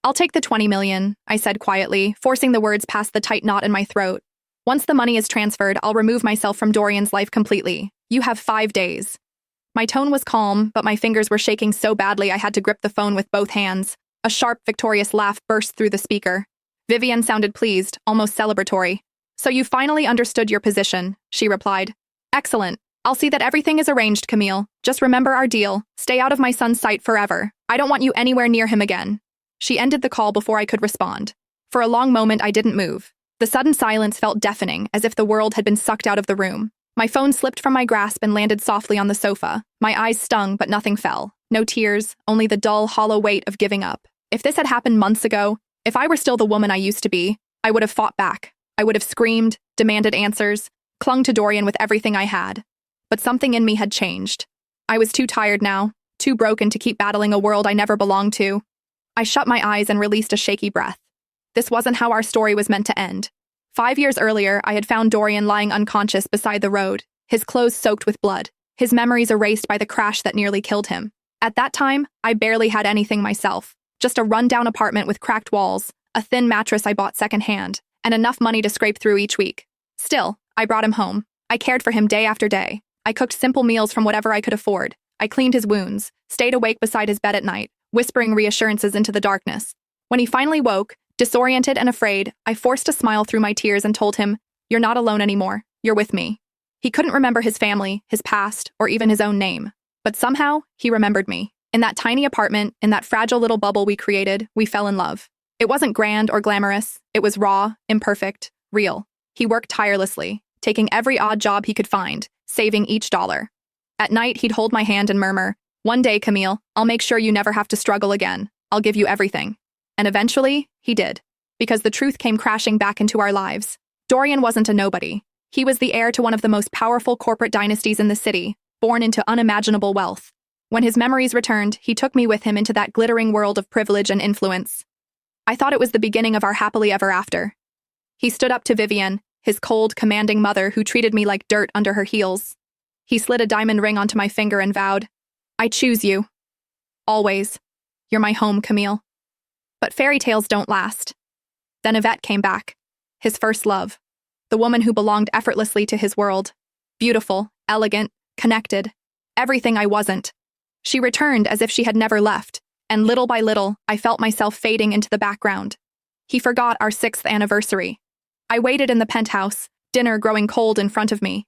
I'll take the 20 million, I said quietly, forcing the words past the tight knot in my throat. Once the money is transferred, I'll remove myself from Dorian's life completely. You have 5 days. My tone was calm, but my fingers were shaking so badly I had to grip the phone with both hands. A sharp, victorious laugh burst through the speaker. Vivian sounded pleased, almost celebratory. So you finally understood your position, she replied. Excellent. I'll see that everything is arranged, Camille. Just remember our deal. Stay out of my son's sight forever. I don't want you anywhere near him again. She ended the call before I could respond. For a long moment, I didn't move. The sudden silence felt deafening, as if the world had been sucked out of the room. My phone slipped from my grasp and landed softly on the sofa. My eyes stung, but nothing fell. No tears, only the dull, hollow weight of giving up. If this had happened months ago, if I were still the woman I used to be, I would have fought back. I would have screamed, demanded answers, clung to Dorian with everything I had. But something in me had changed. I was too tired now, too broken to keep battling a world I never belonged to. I shut my eyes and released a shaky breath. This wasn't how our story was meant to end. 5 years earlier, I had found Dorian lying unconscious beside the road, his clothes soaked with blood, his memories erased by the crash that nearly killed him. At that time, I barely had anything myself, just a rundown apartment with cracked walls, a thin mattress I bought secondhand, and enough money to scrape through each week. Still, I brought him home. I cared for him day after day. I cooked simple meals from whatever I could afford. I cleaned his wounds, stayed awake beside his bed at night, whispering reassurances into the darkness. When he finally woke, disoriented and afraid, I forced a smile through my tears and told him, "You're not alone anymore. You're with me." He couldn't remember his family, his past, or even his own name. But somehow, he remembered me. In that tiny apartment, in that fragile little bubble we created, we fell in love. It wasn't grand or glamorous. It was raw, imperfect, real. He worked tirelessly, taking every odd job he could find, saving each dollar. At night, he'd hold my hand and murmur, "One day, Camille, I'll make sure you never have to struggle again. I'll give you everything." And eventually, he did. Because the truth came crashing back into our lives. Dorian wasn't a nobody. He was the heir to one of the most powerful corporate dynasties in the city, born into unimaginable wealth. When his memories returned, he took me with him into that glittering world of privilege and influence. I thought it was the beginning of our happily ever after. He stood up to Vivian, his cold, commanding mother who treated me like dirt under her heels. He slid a diamond ring onto my finger and vowed, "I choose you. Always. You're my home, Camille." But fairy tales don't last. Then Yvette came back. His first love. The woman who belonged effortlessly to his world. Beautiful, elegant, connected. Everything I wasn't. She returned as if she had never left, and little by little, I felt myself fading into the background. He forgot our 6th anniversary. I waited in the penthouse, dinner growing cold in front of me,